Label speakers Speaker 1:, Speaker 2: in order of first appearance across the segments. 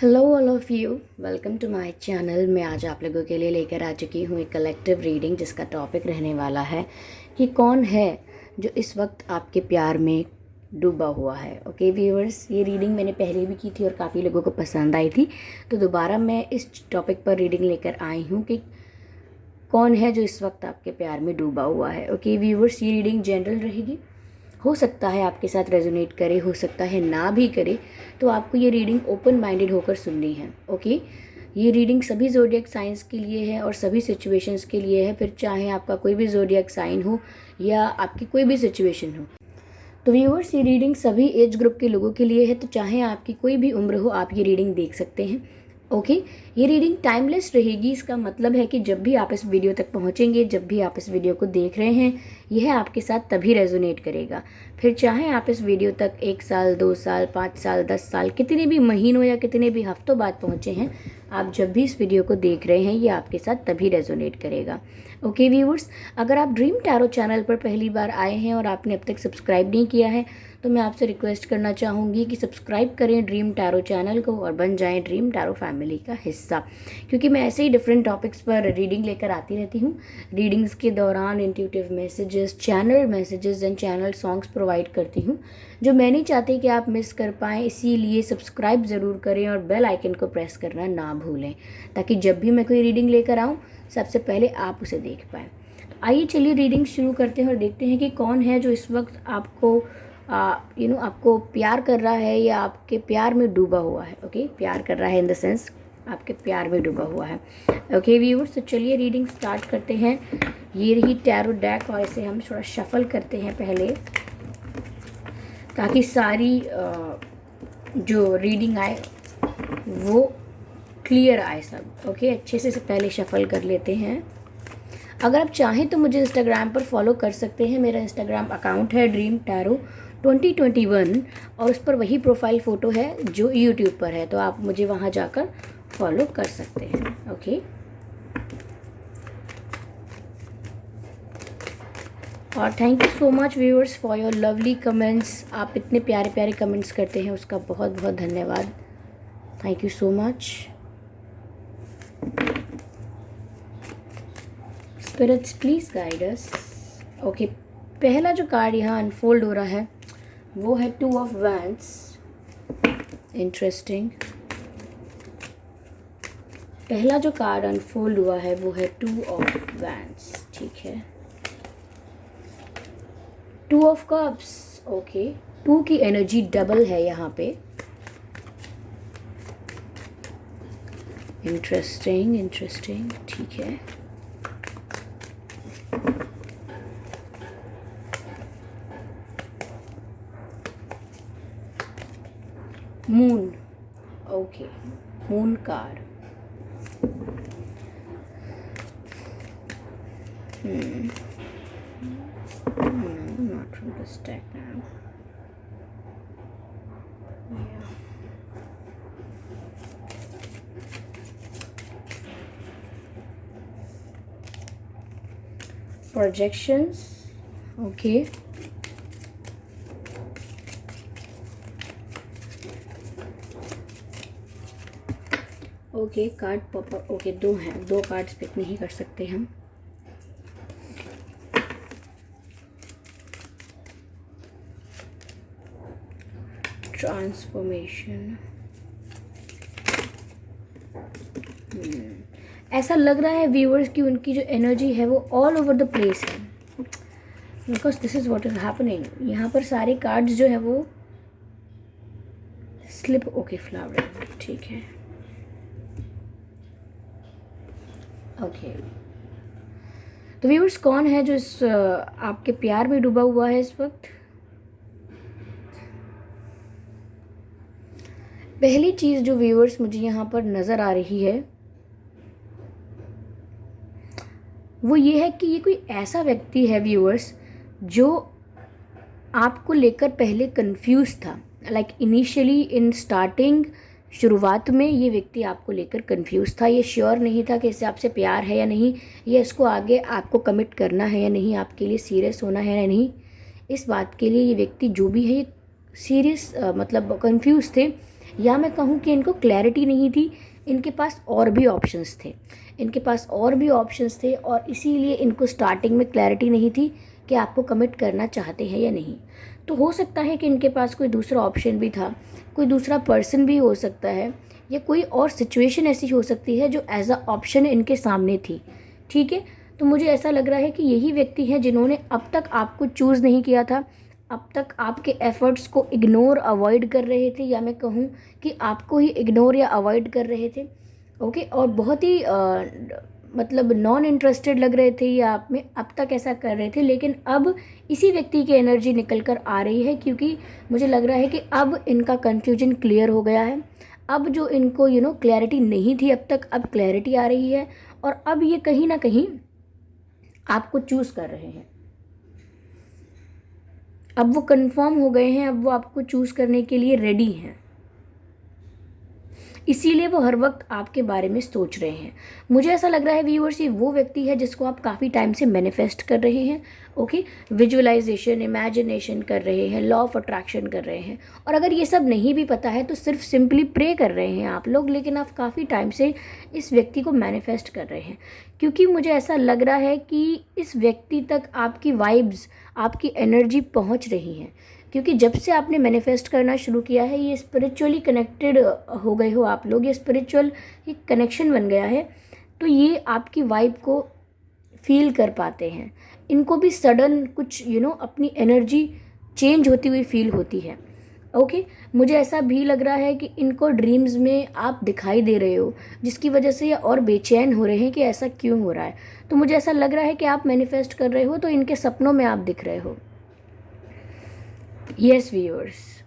Speaker 1: Hello all of you, welcome to my channel. मैं आज आप लोगों के लिए लेकर आ चुकी हूँ एक कलेक्टिव रीडिंग जिसका टॉपिक रहने वाला है कि कौन है जो इस वक्त आपके प्यार में डूबा हुआ है। ओके व्यूअर्स, ये रीडिंग मैंने पहले भी की थी और काफ़ी लोगों को पसंद आई थी, तो दोबारा मैं इस टॉपिक पर रीडिंग लेकर आई हूँ कि कौन है जो इस वक्त आपके प्यार में डूबा हुआ है। ओके व्यूअर्स, ये रीडिंग जनरल रहेगी। हो सकता है आपके साथ रेजोनेट करे, हो सकता है ना भी करे, तो आपको ये रीडिंग ओपन माइंडेड होकर सुननी है। ओके, ये रीडिंग सभी ज़ोडिएक साइंस के लिए है और सभी सिचुएशंस के लिए है, फिर चाहे आपका कोई भी ज़ोडिएक साइन हो या आपकी कोई भी सिचुएशन हो। तो व्यूअर्स, ये रीडिंग सभी एज ग्रुप के लोगों के लिए है, तो चाहे आपकी कोई भी उम्र हो आप ये रीडिंग देख सकते हैं। ओके, ये रीडिंग टाइमलेस रहेगी। इसका मतलब है कि जब भी आप इस वीडियो तक पहुंचेंगे, जब भी आप इस वीडियो को देख रहे हैं, यह आपके साथ तभी रेजोनेट करेगा। फिर चाहे आप इस वीडियो तक 1 साल, 2 साल, 5 साल, 10 साल, कितने भी महीनों या कितने भी हफ्तों बाद पहुंचे हैं, आप जब भी इस वीडियो को देख रहे हैं ये आपके साथ तभी रेजोनेट करेगा। ओके व्यूअर्स, अगर आप ड्रीम टैरो चैनल पर पहली बार आए हैं और आपने अब तक सब्सक्राइब नहीं किया है, तो मैं आपसे रिक्वेस्ट करना चाहूँगी कि सब्सक्राइब करें ड्रीम टैरो चैनल को और बन जाएं ड्रीम टैरो फैमिली का हिस्सा, क्योंकि मैं ऐसे ही डिफरेंट टॉपिक्स पर रीडिंग लेकर आती रहती हूँ। रीडिंग्स के दौरान intuitive messages, channel messages and channel songs provide करती हूँ जो मैं नहीं चाहती कि आप मिस कर पाएँ। इसीलिए सब्सक्राइब ज़रूर करें और बेल आइकन को प्रेस करना ना भूलें, ताकि जब भी मैं कोई रीडिंग लेकर आऊँ सबसे पहले आप उसे देख पाएँ। आइए चलिए रीडिंग शुरू करते हैं और देखते हैं कि कौन है जो इस वक्त आपको आपको प्यार कर रहा है या आपके प्यार में डूबा हुआ है। ओके, प्यार कर रहा है इन द सेंस आपके प्यार में डूबा हुआ है। ओके व्यूअर्स, तो चलिए रीडिंग स्टार्ट करते हैं। ये रही टैरो डेक और इसे हम थोड़ा शफल करते हैं पहले, ताकि सारी जो रीडिंग आए वो क्लियर आए सब। ओके, अच्छे से पहले शफल कर लेते हैं। अगर आप चाहें तो मुझे इंस्टाग्राम पर फॉलो कर सकते हैं। मेरा इंस्टाग्राम अकाउंट है ड्रीम टैरो 2021 और उस पर वही प्रोफाइल फ़ोटो है जो यूट्यूब पर है, तो आप मुझे वहाँ जाकर फॉलो कर सकते हैं। ओके, और thank you so much viewers for your lovely comments. आप इतने प्यारे प्यारे कमेंट्स करते हैं, उसका बहुत बहुत धन्यवाद। Thank you so much. Spirits please guide us. Okay, पहला जो कार्ड यहाँ अनफोल्ड हो रहा है वो है 2 ऑफ वैंड्स। इंटरेस्टिंग। पहला जो कार्ड अनफोल्ड हुआ है वो है 2 ऑफ वैंड्स। ठीक है, 2 ऑफ कप्स। ओके, 2 की एनर्जी डबल है यहाँ पे। Interesting interesting. ठीक है, moon. Okay, moon card. Not from this deck now. Yeah. Projections. Okay. Okay, card popper. Okay, 2 हैं, 2 कार्ड्स पिक नहीं कर सकते हम। ट्रांसफॉर्मेशन। ऐसा लग रहा है व्यूअर्स कि उनकी जो एनर्जी है वो ऑल ओवर द प्लेस है, because this is what is happening. यहाँ पर सारे कार्ड्स जो है वो स्लिप। Okay, flower. ठीक है, ओके। तो व्यूअर्स, कौन है जो इस आपके प्यार में डूबा हुआ है इस वक्त? पहली चीज़ जो व्यूअर्स मुझे यहाँ पर नज़र आ रही है वो ये है कि ये कोई ऐसा व्यक्ति है व्यूअर्स जो आपको लेकर पहले कंफ्यूज था। लाइक इनिशियली इन स्टार्टिंग, शुरुआत में ये व्यक्ति आपको लेकर कंफ्यूज था। ये श्योर नहीं था कि इससे आपसे प्यार है या नहीं, या इसको आगे आपको कमिट करना है या नहीं, आपके लिए सीरियस होना है या नहीं। इस बात के लिए ये व्यक्ति जो भी है ये सीरियस मतलब कंफ्यूज थे। या मैं कहूँ कि इनको क्लैरिटी नहीं थी, इनके पास और भी ऑप्शंस थे, और इसीलिए इनको स्टार्टिंग में क्लैरिटी नहीं थी कि आपको कमिट करना चाहते हैं या नहीं। तो हो सकता है कि इनके पास कोई दूसरा ऑप्शन भी था, कोई दूसरा पर्सन भी हो सकता है, या कोई और सिचुएशन ऐसी हो सकती है जो एज अ ऑप्शन इनके सामने थी। ठीक है, तो मुझे ऐसा लग रहा है कि यही व्यक्ति हैं जिन्होंने अब तक आपको चूज़ नहीं किया था, अब तक आपके एफ़र्ट्स को इग्नोर अवॉइड कर रहे थे, या मैं कहूँ कि आपको ही इग्नोर या अवॉइड कर रहे थे। ओके, और बहुत ही मतलब नॉन इंटरेस्टेड लग रहे थे या आप में, अब तक ऐसा कर रहे थे। लेकिन अब इसी व्यक्ति की एनर्जी निकल कर आ रही है, क्योंकि मुझे लग रहा है कि अब इनका कन्फ्यूजन क्लियर हो गया है। अब जो इनको क्लैरिटी नहीं थी अब तक, अब क्लैरिटी आ रही है, और अब ये कहीं ना कहीं आपको चूज़ कर रहे हैं। अब वो कंफर्म हो गए हैं, अब वो आपको चूज़ करने के लिए रेडी हैं, इसीलिए वो हर वक्त आपके बारे में सोच रहे हैं। मुझे ऐसा लग रहा है व्यूअर्स, ये वो व्यक्ति है जिसको आप काफ़ी टाइम से मैनिफेस्ट कर रहे हैं। ओके, विजुअलाइजेशन, इमेजिनेशन कर रहे हैं, लॉ ऑफ अट्रैक्शन कर रहे हैं, और अगर ये सब नहीं भी पता है तो सिर्फ सिंपली प्रे कर रहे हैं आप लोग, लेकिन आप काफ़ी टाइम से इस व्यक्ति को मैनिफेस्ट कर रहे हैं। क्योंकि मुझे ऐसा लग रहा है कि इस व्यक्ति तक आपकी वाइब्स, आपकी एनर्जी पहुंच रही हैं, क्योंकि जब से आपने मैनिफेस्ट करना शुरू किया है, ये स्पिरिचुअली कनेक्टेड हो गए हो आप लोग, ये स्पिरिचुअल एक कनेक्शन बन गया है, तो ये आपकी वाइब को फील कर पाते हैं। इनको भी सडन कुछ अपनी एनर्जी चेंज होती हुई फील होती है। ओके, मुझे ऐसा भी लग रहा है कि इनको ड्रीम्स में आप दिखाई दे रहे हो, जिसकी वजह से ये और बेचैन हो रहे हैं कि ऐसा क्यों हो रहा है। तो मुझे ऐसा लग रहा है कि आप मैनिफेस्ट कर रहे हो तो इनके सपनों में आप दिख रहे हो। Yes viewers.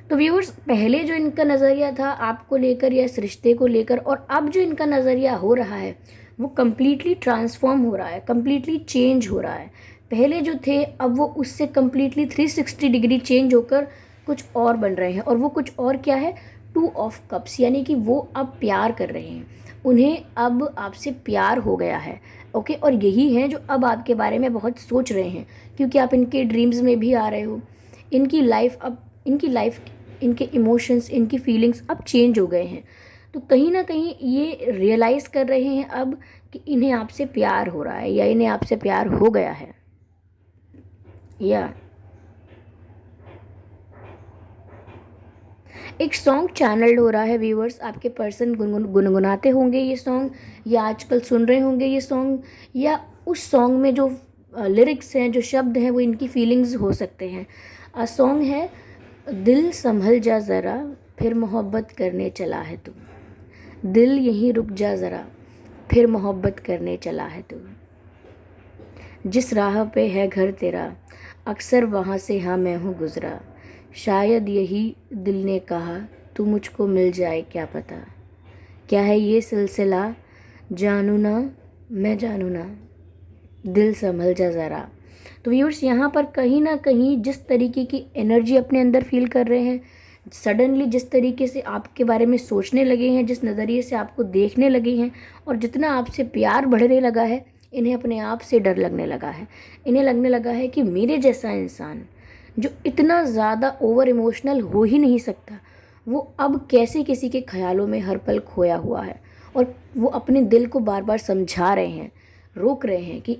Speaker 1: तो व्यूअर्स, पहले जो इनका नज़रिया था आपको लेकर या इस रिश्ते को लेकर, और अब जो इनका नज़रिया हो रहा है वो कम्प्लीटली ट्रांसफॉर्म हो रहा है, कम्प्लीटली चेंज हो रहा है। पहले जो थे अब वो उससे कम्प्लीटली 360 डिग्री चेंज होकर कुछ और बन रहे हैं, और वो कुछ और क्या है, 2 ऑफ कप्स, यानी कि वो अब प्यार कर रहे हैं, उन्हें अब आपसे प्यार हो गया है। ओके, और यही हैं जो अब आपके बारे में बहुत सोच रहे हैं, क्योंकि आप इनके ड्रीम्स में भी आ रहे हो। इनकी लाइफ, इनके इमोशंस, इनकी फीलिंग्स अब चेंज हो गए हैं। तो कहीं ना कहीं ये रियलाइज़ कर रहे हैं अब कि इन्हें आपसे प्यार हो रहा है, या इन्हें आपसे प्यार हो गया है। या एक सॉन्ग चैनल्ड हो रहा है व्यूअर्स, आपके पर्सन गुनगुनाते होंगे ये सॉन्ग, या आजकल सुन रहे होंगे ये सॉन्ग, या उस सॉन्ग में जो लिरिक्स हैं, जो शब्द हैं, वो इनकी फीलिंग्स हो सकते हैं। सॉन्ग है, दिल संभल जा ज़रा, फिर मोहब्बत करने चला है तू, दिल यहीं रुक जा ज़रा, फिर मोहब्बत करने चला है तू, जिस राह पे है घर तेरा, अक्सर वहाँ से हाँ मैं हूँ गुज़रा, शायद यही दिल ने कहा, तू मुझको मिल जाए क्या पता, क्या है ये सिलसिला, जानू ना मैं जानू ना, दिल संभल जा ज़रा। तो व्यूअर्स, यहाँ पर कहीं ना कहीं जिस तरीके की एनर्जी अपने अंदर फील कर रहे हैं, सडनली जिस तरीके से आपके बारे में सोचने लगे हैं, जिस नज़रिए से आपको देखने लगे हैं, और जितना आपसे प्यार बढ़ने लगा है, इन्हें अपने आप से डर लगने लगा है। इन्हें लगने लगा है कि मेरे जैसा इंसान जो इतना ज़्यादा ओवर इमोशनल हो ही नहीं सकता, वो अब कैसे किसी के ख्यालों में हर पल खोया हुआ है। और वो अपने दिल को बार बार समझा रहे हैं, रोक रहे हैं कि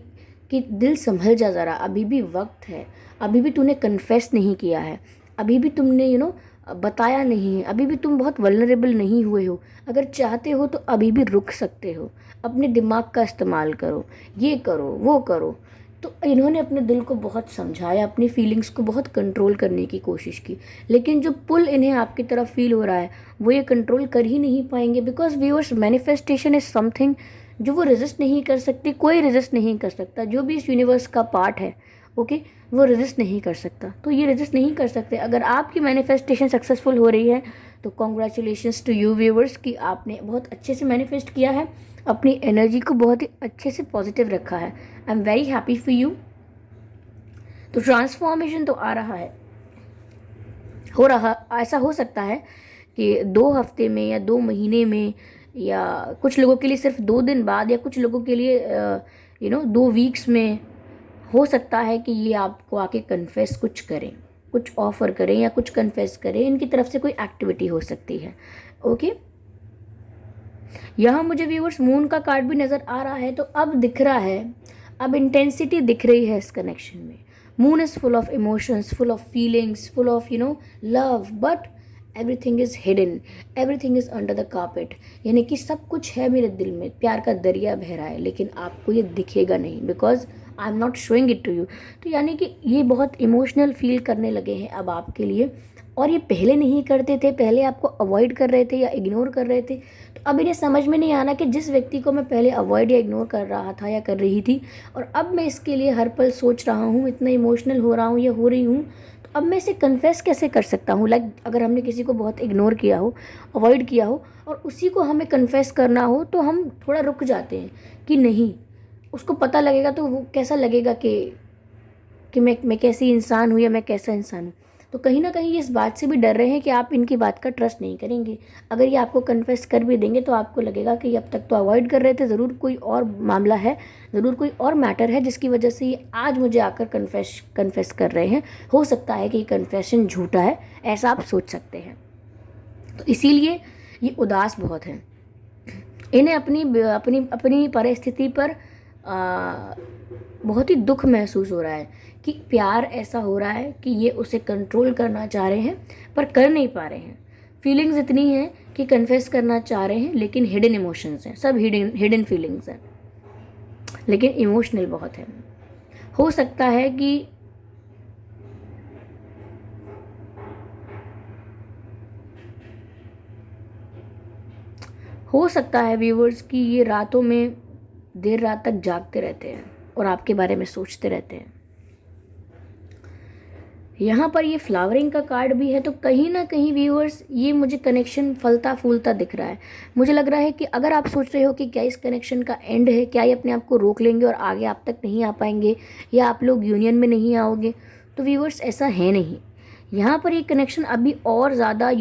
Speaker 1: दिल संभल जा ज़रा, अभी भी वक्त है, अभी भी तूने कन्फेस नहीं किया है, अभी भी तुमने बताया नहीं है, अभी भी तुम बहुत वल्नरेबल नहीं हुए हो, अगर चाहते हो तो अभी भी रुक सकते हो, अपने दिमाग का इस्तेमाल करो, ये करो वो करो। तो इन्होंने अपने दिल को बहुत समझाया, अपनी फीलिंग्स को बहुत कंट्रोल करने की कोशिश की, लेकिन जो पुल इन्हें आपकी तरफ फील हो रहा है वो ये कंट्रोल कर ही नहीं पाएंगे, because viewers, manifestation is something जो वो रेजिस्ट नहीं कर सकते, कोई रेजिस्ट नहीं कर सकता, जो भी इस यूनिवर्स का पार्ट है, ओके, वो रेजिस्ट नहीं कर सकता। तो ये रेजिस्ट नहीं कर सकते। अगर आपकी मैनिफेस्टेशन सक्सेसफुल हो रही है तो कॉन्ग्रेचुलेशंस टू यू व्यूअर्स कि आपने बहुत अच्छे से मैनिफेस्ट किया है, अपनी एनर्जी को बहुत ही अच्छे से पॉजिटिव रखा है। I am very happy for you. तो ट्रांसफॉर्मेशन तो आ रहा है, हो रहा, ऐसा हो सकता है कि 2 हफ्ते में या 2 महीने में, या कुछ लोगों के लिए सिर्फ 2 दिन बाद, या कुछ लोगों के लिए 2 वीक्स में हो सकता है कि ये आपको आके कन्फेस कुछ करें। कुछ ऑफर करें या कुछ कन्फेस करें, इनकी तरफ से कोई एक्टिविटी हो सकती है। ओके, यहाँ मुझे व्यूअर्स मून का कार्ड भी नज़र आ रहा है, तो अब दिख रहा है, अब इंटेंसिटी दिख रही है इस कनेक्शन में। Moon is full of emotions, full of feelings, full of love, but everything is hidden, everything is under the carpet. यानी कि सब कुछ है मेरे दिल में, प्यार का दरिया बह रहा है, लेकिन आपको ये दिखेगा नहीं, because I am not showing it to you. तो यानी कि ये बहुत इमोशनल फील करने लगे हैं अब आपके लिए, और ये पहले नहीं करते थे, पहले आपको अवॉइड कर रहे थे या इग्नोर कर रहे थे। तो अब इन्हें समझ में नहीं आना कि जिस व्यक्ति को मैं पहले अवॉइड या इग्नोर कर रहा था या कर रही थी, और अब मैं इसके लिए हर पल सोच रहा हूँ, इतना इमोशनल हो रहा हूँ या हो रही हूँ, तो अब मैं इसे कन्फेस कैसे कर सकता हूँ। लाइक अगर हमने किसी को बहुत इग्नोर किया हो, अवॉइड किया हो, और उसी को हमें कन्फेस करना हो, तो हम थोड़ा रुक जाते हैं कि नहीं, उसको पता लगेगा तो वो कैसा लगेगा कि मैं कैसी इंसान हूँ या मैं कैसा इंसान हूँ। तो कहीं ना कहीं ये इस बात से भी डर रहे हैं कि आप इनकी बात का ट्रस्ट नहीं करेंगे। अगर ये आपको कन्फेस कर भी देंगे तो आपको लगेगा कि अब तक तो अवॉइड कर रहे थे, ज़रूर कोई और मामला है, ज़रूर कोई और मैटर है जिसकी वजह से ये आज मुझे आकर कन्फेस कर रहे हैं। हो सकता है कि ये कन्फेशन झूठा है, ऐसा आप सोच सकते हैं। तो इसीलिए ये उदास बहुत हैं। इन्हें अपनी अपनी अपनी परिस्थिति पर बहुत ही दुख महसूस हो रहा है कि प्यार ऐसा हो रहा है कि ये उसे कंट्रोल करना चाह रहे हैं पर कर नहीं पा रहे हैं। फीलिंग्स इतनी हैं कि कन्फेस करना चाह रहे हैं, लेकिन हिडन इमोशंस हैं, सब हिडन फीलिंग्स हैं, लेकिन इमोशनल बहुत है। हो सकता है कि व्यूवर्स कि ये रातों में देर रात तक जागते रहते हैं और आपके बारे में सोचते रहते हैं। यहाँ पर ये फ्लावरिंग का कार्ड भी है, तो कहीं ना कहीं व्यूअर्स ये मुझे कनेक्शन फलता फूलता दिख रहा है। मुझे लग रहा है कि अगर आप सोच रहे हो कि क्या इस कनेक्शन का एंड है, क्या ये अपने आप को रोक लेंगे और आगे आप तक नहीं आ पाएंगे, या आप लोग यूनियन में नहीं आओगे, तो व्यूअर्स ऐसा है नहीं। यहाँ पर ये कनेक्शन अभी और ज़्यादा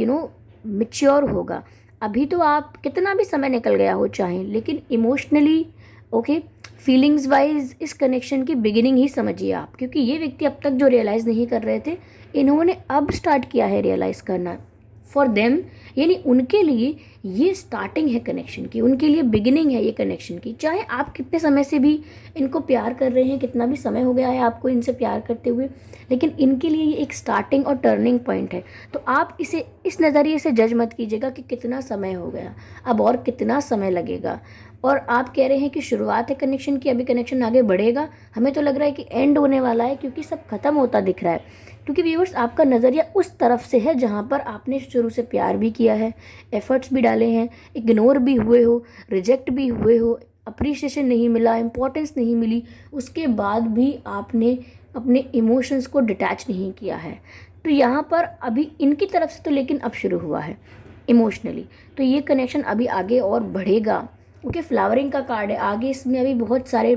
Speaker 1: मैच्योर होगा। अभी तो आप कितना भी समय निकल गया हो चाहे, लेकिन इमोशनली ओके, फीलिंग्स वाइज इस कनेक्शन की बिगिनिंग ही समझिए आप, क्योंकि ये व्यक्ति अब तक जो रियलाइज़ नहीं कर रहे थे, इन्होंने अब स्टार्ट किया है रियलाइज़ करना। फॉर देम, यानी उनके लिए ये स्टार्टिंग है कनेक्शन की, उनके लिए बिगिनिंग है ये कनेक्शन की। चाहे आप कितने समय से भी इनको प्यार कर रहे हैं, कितना भी समय हो गया है आपको इनसे प्यार करते हुए, लेकिन इनके लिए ये एक स्टार्टिंग और टर्निंग पॉइंट है। तो आप इसे इस नज़रिए से जज मत कीजिएगा कि कितना समय हो गया, अब और कितना समय लगेगा। और आप कह रहे हैं कि शुरुआत है कनेक्शन की, अभी कनेक्शन आगे बढ़ेगा। हमें तो लग रहा है कि एंड होने वाला है, क्योंकि सब खत्म होता दिख रहा है। क्योंकि व्यूअर्स आपका नज़रिया उस तरफ से है जहाँ पर आपने शुरू से प्यार भी किया है, एफर्ट्स भी डाले हैं, इग्नोर भी हुए हो, रिजेक्ट भी हुए हो, अप्रिशिएशन नहीं मिला, इम्पोर्टेंस नहीं मिली, उसके बाद भी आपने अपने इमोशंस को डिटैच नहीं किया है। तो यहाँ पर अभी इनकी तरफ से तो लेकिन अब शुरू हुआ है इमोशनली, तो ये कनेक्शन अभी आगे और बढ़ेगा। ओके, फ्लावरिंग का कार्ड है, आगे इसमें अभी बहुत सारे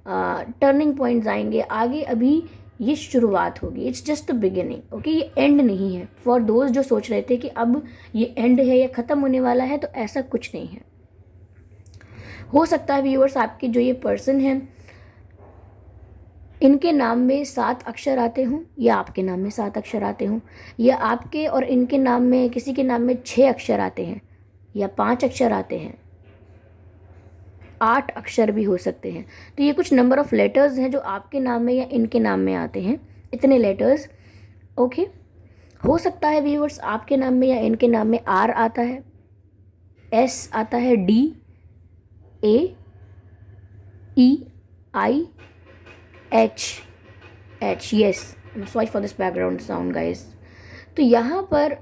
Speaker 1: टर्निंग पॉइंट्स आएंगे आगे। अभी ये शुरुआत होगी, it's just the beginning. Okay, ये एंड नहीं है। फॉर दोस्त जो सोच रहे थे कि अब ये एंड है या ख़त्म होने वाला है, तो ऐसा कुछ नहीं है। हो सकता है व्यूअर्स आपके जो ये पर्सन हैं, इनके नाम में 7 अक्षर आते हों, या आपके नाम में 7 अक्षर आते हों, या आपके और इनके नाम में किसी के नाम में 6 अक्षर आते हैं, या 5 अक्षर आते हैं, 8 अक्षर भी हो सकते हैं। तो ये कुछ नंबर ऑफ लेटर्स हैं जो आपके नाम में या इनके नाम में आते हैं, इतने लेटर्स। ओके, हो सकता है व्यूअर्स आपके नाम में या इनके नाम में आर आता है, एस आता है, D, A, E, I, H, yes, sorry for this background sound guys. तो यहाँ पर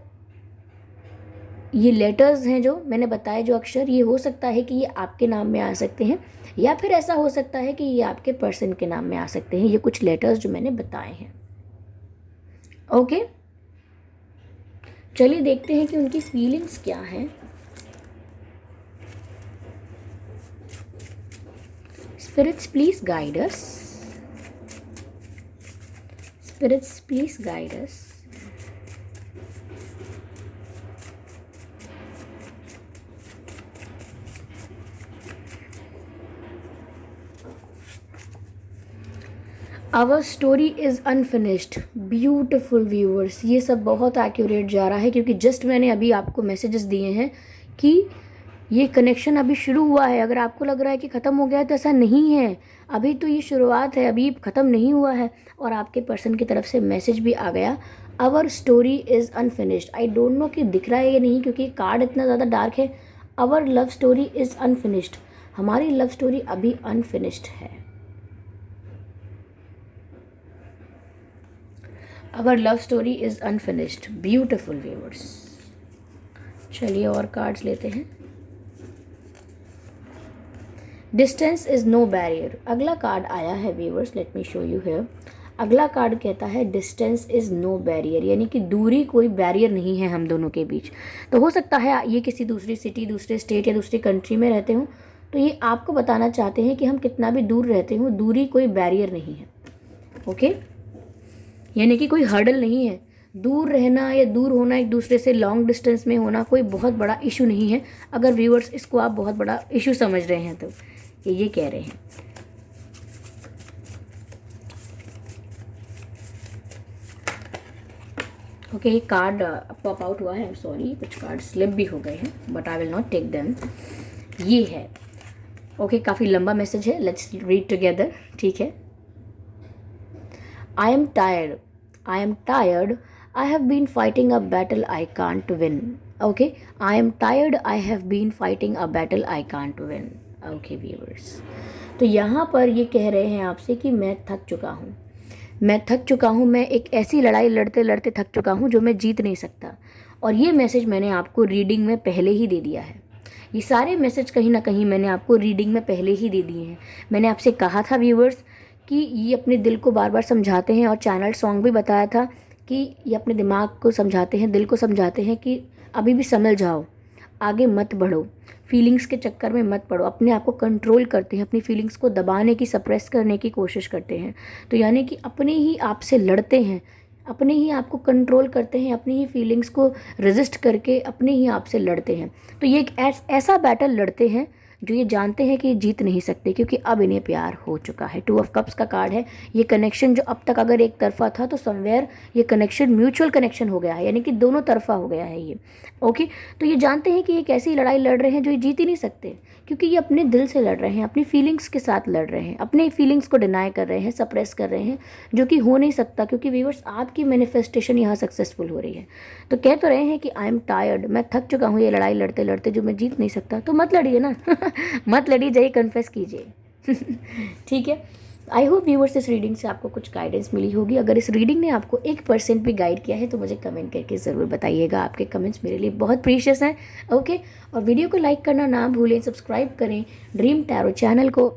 Speaker 1: ये लेटर्स हैं जो मैंने बताए, जो अक्षर, ये हो सकता है कि ये आपके नाम में आ सकते हैं, या फिर ऐसा हो सकता है कि ये आपके पर्सन के नाम में आ सकते हैं। ये कुछ लेटर्स जो मैंने बताए हैं। ओके, चलिए देखते हैं कि उनकी फीलिंग्स क्या हैं। Spirits please guide us, spirits please guide us. Our story is unfinished. Beautiful viewers, ये सब बहुत एक्यूरेट जा रहा है, क्योंकि जस्ट मैंने अभी आपको मैसेजेस दिए हैं कि ये कनेक्शन अभी शुरू हुआ है। अगर आपको लग रहा है कि ख़त्म हो गया है तो ऐसा नहीं है, अभी तो ये शुरुआत है, अभी ख़त्म नहीं हुआ है। और आपके पर्सन की तरफ से मैसेज भी आ गया, our story is unfinished. I don't know कि दिख रहा है या नहीं, क्योंकि कार्ड इतना ज़्यादा डार्क है। Our love story is unfinished, हमारी लव स्टोरी अभी अनफिनिश्ड है। Our love story is unfinished. Beautiful viewers. चलिए और कार्ड्स लेते हैं। डिस्टेंस इज़ नो बैरियर, अगला कार्ड आया है viewers, let me show you here. अगला कार्ड कहता है डिस्टेंस इज़ नो बैरियर, यानी कि दूरी कोई बैरियर नहीं है हम दोनों के बीच। तो हो सकता है ये किसी दूसरी सिटी, दूसरे स्टेट या दूसरी कंट्री में रहते हों, तो ये आपको बताना चाहते हैं कि हम कितना भी दूर रहते हों, दूरी कोई बैरियर नहीं है। ओके, यानी कि कोई हर्डल नहीं है। दूर रहना या दूर होना, एक दूसरे से लॉन्ग डिस्टेंस में होना कोई बहुत बड़ा इशू नहीं है। अगर व्यूअर्स इसको आप बहुत बड़ा इशू समझ रहे हैं तो ये कह रहे हैं। ओके, ये कार्ड पॉप आउट हुआ है, आई एम सॉरी, कुछ कार्ड स्लिप भी हो गए हैं, but I will not take them. ये है ओके, काफ़ी लंबा मैसेज है, लेट्स रीड टुगेदर, ठीक है। I am tired, I am tired, I have been fighting a battle I can't win. Okay, I am tired, I have been fighting a battle I can't win. Okay viewers, तो यहाँ पर ये कह रहे हैं आपसे कि मैं थक चुका हूँ, मैं थक चुका हूँ, मैं एक ऐसी लड़ाई लड़ते लड़ते थक चुका हूँ जो मैं जीत नहीं सकता। और ये मैसेज मैंने आपको रीडिंग में पहले ही दे दिया है। ये सारे मैसेज कहीं ना कहीं मैंने आपको रीडिंग में पहले ही दे दिए हैं। मैंने आपसे कहा था व्यूवर्स कि ये अपने दिल को बार बार समझाते हैं, और चैनल सॉन्ग भी बताया था कि ये अपने दिमाग को समझाते हैं, दिल को समझाते हैं कि अभी भी संभल जाओ, आगे मत बढ़ो, फीलिंग्स के चक्कर में मत पड़ो। अपने आप को कंट्रोल करते हैं, अपनी फीलिंग्स को दबाने की, सप्रेस करने की कोशिश करते हैं। तो यानी कि अपने ही आप से लड़ते हैं, अपने ही आप को कंट्रोल करते हैं, अपनी ही फीलिंग्स को रेजिस्ट करके अपने ही आप से लड़ते हैं। तो ये एक ऐसा बैटल लड़ते हैं जो ये जानते हैं कि ये जीत नहीं सकते, क्योंकि अब इन्हें प्यार हो चुका है। 2 ऑफ कप्स का कार्ड है। ये कनेक्शन जो अब तक अगर एक तरफा था, तो समवेयर ये कनेक्शन म्यूचुअल कनेक्शन हो गया है, यानी कि दोनों तरफा हो गया है ये। ओके, तो ये जानते हैं कि ये कैसी लड़ाई लड़ रहे हैं जो ये जीत ही नहीं सकते, क्योंकि ये अपने दिल से लड़ रहे हैं, अपनी फीलिंग्स के साथ लड़ रहे हैं, अपने फीलिंग्स को डिनाई कर रहे हैं, सप्रेस कर रहे हैं, जो कि हो नहीं सकता, क्योंकि व्यूअर्स आपकी मैनिफेस्टेशन यहाँ सक्सेसफुल हो रही है। तो कह तो रहे हैं कि आई एम टायर्ड, मैं थक चुका हूँ ये लड़ाई लड़ते लड़ते जो मैं जीत नहीं सकता। तो मत लड़िए ना मत लड़िए, जाइए कन्फेस कीजिए ठीक है। आई होप व्यूअर्स इस रीडिंग से आपको कुछ गाइडेंस मिली होगी। अगर इस रीडिंग ने आपको 1% भी गाइड किया है तो मुझे कमेंट करके ज़रूर बताइएगा। आपके कमेंट्स मेरे लिए बहुत प्रीशियस हैं। ओके, और वीडियो को लाइक करना ना भूलें, सब्सक्राइब करें ड्रीम टैरो चैनल को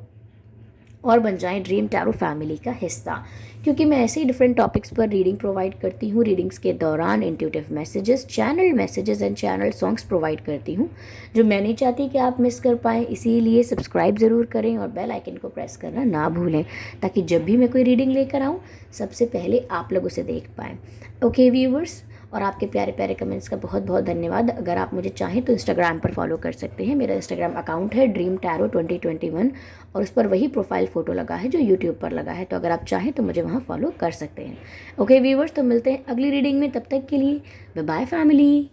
Speaker 1: और बन जाएं ड्रीम टैरो फैमिली का हिस्सा, क्योंकि मैं ऐसे ही डिफरेंट टॉपिक्स पर रीडिंग प्रोवाइड करती हूँ। रीडिंग्स के दौरान intuitive messages, channel messages and channel songs provide करती हूँ, जो मैं नहीं चाहती कि आप मिस कर पाएँ। इसीलिए सब्सक्राइब ज़रूर करें और बेल आइकन को प्रेस करना ना भूलें, ताकि जब भी मैं कोई रीडिंग लेकर आऊँ सबसे पहले आप लोग उसे देख पाएँ। ओके व्यूवर्स, और आपके प्यारे प्यारे कमेंट्स का बहुत बहुत धन्यवाद। अगर आप मुझे चाहें तो इंस्टाग्राम पर फॉलो कर सकते हैं। मेरा इंस्टाग्राम अकाउंट है ड्रीम टैरो 2021, और उस पर वही प्रोफाइल फ़ोटो लगा है जो यूट्यूब पर लगा है। तो अगर आप चाहें तो मुझे वहाँ फॉलो कर सकते हैं। ओके व्यूवर्स, तो मिलते हैं अगली रीडिंग में, तब तक के लिए बाय बाय फैमिली।